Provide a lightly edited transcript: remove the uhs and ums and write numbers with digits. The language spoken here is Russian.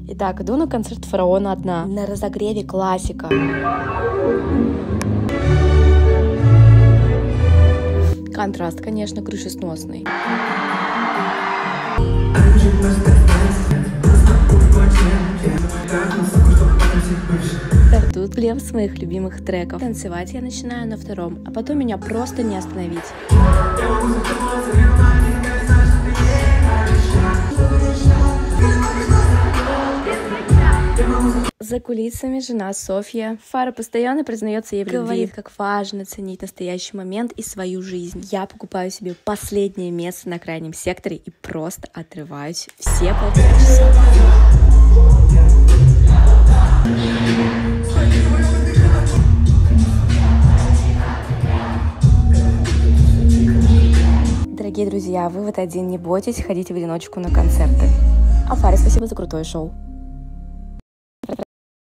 Итак, иду на концерт Фараона одна. На разогреве классика. Контраст, конечно, крышесносный. Тут плев своих любимых треков. Танцевать я начинаю на втором, а потом меня просто не остановить. За кулисами жена Софья. Фара постоянно признается ей в любви. Говорит, как важно ценить настоящий момент и свою жизнь. Я покупаю себе последнее место на крайнем секторе и просто отрываюсь все полтора часа. Дорогие друзья, вывод один: не бойтесь, ходите в одиночку на концерты. А Фаре спасибо за крутое шоу.